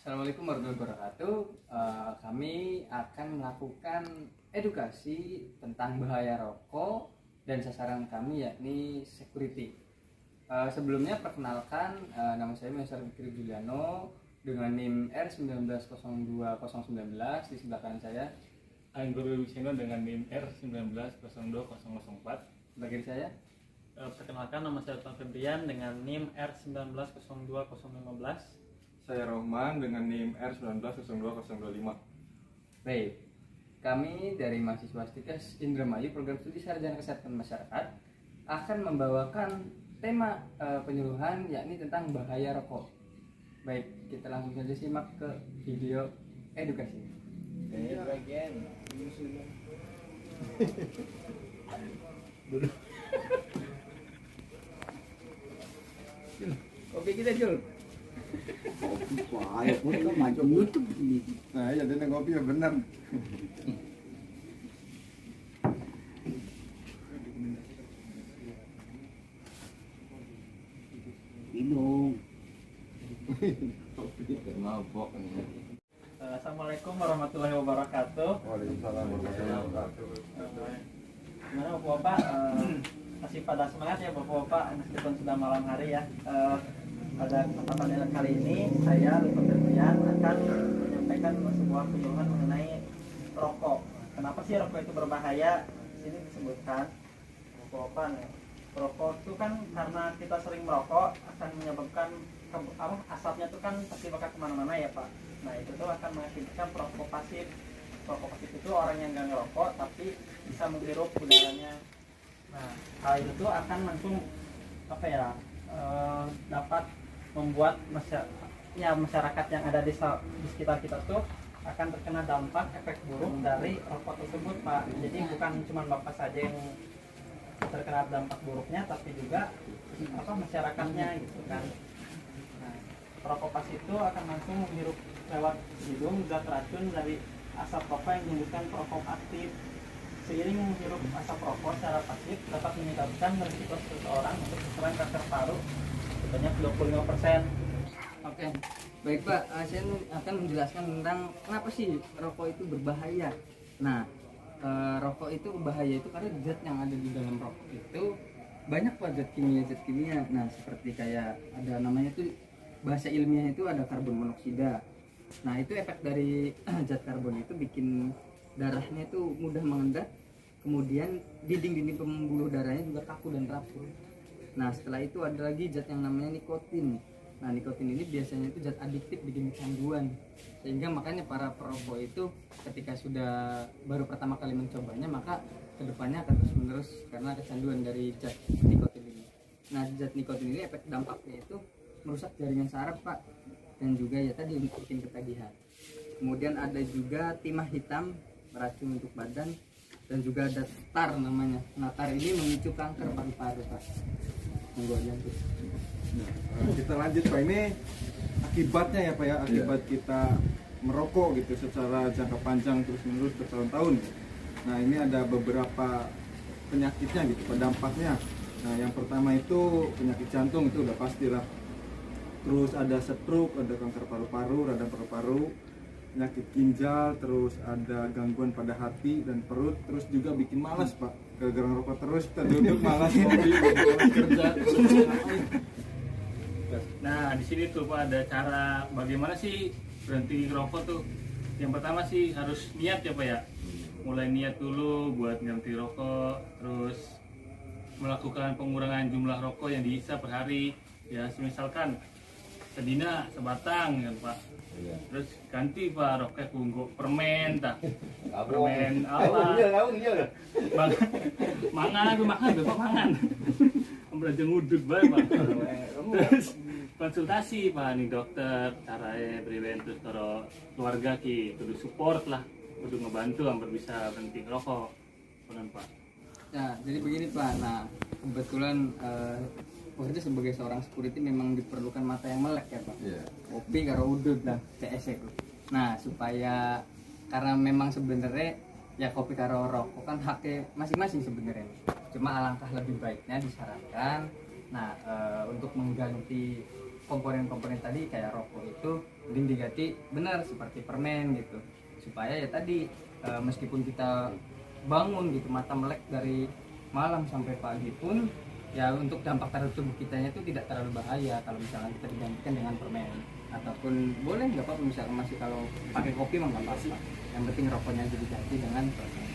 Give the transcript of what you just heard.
Assalamualaikum warahmatullahi wabarakatuh. Kami akan melakukan edukasi tentang bahaya rokok dan sasaran kami yakni security. Sebelumnya perkenalkan, nama saya Mr. Fikri Juliano dengan NIM R1902019. Di sebelah kanan saya Anggur Wisino dengan NIM R1902004. sebelah kiri saya. Perkenalkan, nama saya Tuan Febrian dengan NIM R1902015. Saya Rohman dengan NIM R1902025. Baik, kami dari mahasiswa Stikes Indramayu Program Studi Sarjana Kesehatan Masyarakat akan membawakan tema penyuluhan yakni tentang bahaya rokok. Baik, kita langsung saja simak ke video edukasi. Oke, kita Jul. Ayo pun kau macam YouTube ni. Nah, ya dia ngopi ya benar. Minum. Mabok. Assalamualaikum warahmatullahi wabarakatuh. Waalaikumsalam warahmatullahi wabarakatuh. Gimana Bapak-Bapak? Masih pada semangat ya Bapak-Bapak meskipun sudah malam hari ya. Pada kesempatan kali ini saya Tuan Febrian akan menyampaikan sebuah penyuluhan mengenai rokok. Kenapa sih rokok itu berbahaya? Di sini disebutkan Bapak-Bapak nih. Rokok itu kan karena kita sering merokok akan menyebabkan asapnya itu kan pasti bakal kemana-mana ya Pak. Nah itu tuh akan mengakibatkan perokok pasif. Perokok pasif itu orang yang nggak ngerokok tapi bisa menghirup udaranya. Nah hal itu tuh akan langsung dapat membuat masyarakat yang ada di sekitar kita tuh akan terkena dampak efek buruk dari rokok tersebut Pak. Jadi bukan cuma Bapak saja yang terkena dampak buruknya, tapi juga masyarakatnya gitu kan. Nah, perokok pasif itu akan langsung menghirup lewat hidung zat racun dari asap rokok yang disebutkan perokok aktif. Seiring menghirup asap rokok secara pasif dapat menyebabkan risiko seseorang untuk terserang kanker paru sebanyak 25%. Oke, baik Pak, saya akan menjelaskan tentang kenapa sih rokok itu berbahaya. Nah, rokok itu berbahaya itu karena zat yang ada di dalam rokok itu banyak Pak, zat kimia. Nah, seperti kayak ada namanya tuh bahasa ilmiah itu ada karbon monoksida. Nah, itu efek dari zat karbon itu bikin darahnya itu mudah mengendap, kemudian dinding-dinding pembuluh darahnya juga kaku dan rapuh. Nah setelah itu ada lagi zat yang namanya nikotin. Nah nikotin ini biasanya itu zat adiktif, bikin kecanduan, sehingga makanya para perokok itu ketika sudah baru pertama kali mencobanya maka kedepannya akan terus menerus karena kecanduan dari zat nikotin ini. Nah zat nikotin ini efek dampaknya itu merusak jaringan saraf Pak, dan juga ya tadi bikin ketagihan. Kemudian ada juga timah hitam, beracun untuk badan, dan juga ada tar namanya. Nah tar ini memicu kanker paru-paru Pak. Nah, kita lanjut Pak, ini akibatnya ya Pak ya, akibat kita merokok gitu secara jangka panjang terus menerus bertahun-tahun. Nah ini ada beberapa penyakitnya gitu, dampaknya. Nah yang pertama itu penyakit jantung, itu udah pastilah. Terus ada stroke, ada kanker paru-paru, radang paru-paru, penyakit ginjal, terus ada gangguan pada hati dan perut, terus juga bikin malas Pak. Gara-gara ngerokok terus kita duduk malas ngopi, kerja. Nah, di sini tuh Pak ada cara bagaimana sih berhenti ngerokok tuh. Yang pertama sih harus niat ya Pak ya. Mulai niat dulu buat berhenti rokok, terus melakukan pengurangan jumlah rokok yang dihisap per hari. Ya, misalkan sedina sebatang kan Pak. Terus ganti Pak rokok kunggu permen tak. Permen apa? Mangan Bapak mangan. Belajar ngudut bae Pak. Terus konsultasi Pak nih dokter caranya preventif karo keluarga ki kudu support lah, kudu ngebantu agar bisa berhenti rokok. Benar Pak. Nah jadi begini Pak, nah kebetulan Waktu itu sebagai seorang security memang diperlukan mata yang melek ya Pak. Kopi karo udut lah CS itu. Nah supaya karena memang sebenarnya ya kopi karo rokok kan haknya masing-masing sebenarnya. Cuma alangkah lebih baiknya disarankan. Nah untuk mengganti komponen-komponen tadi kayak rokok itu mending diganti benar seperti permen gitu, supaya ya tadi meskipun kita bangun gitu mata melek dari malam sampai pagi pun ya untuk dampak terhadap tubuh kitanya itu tidak terlalu bahaya kalau misalkan kita digantikan dengan permen. Ataupun boleh nggak apa-apa misalkan masih kalau pakai kopi mah nggak apa-apa, yang penting rokoknya jadi diganti dengan permen.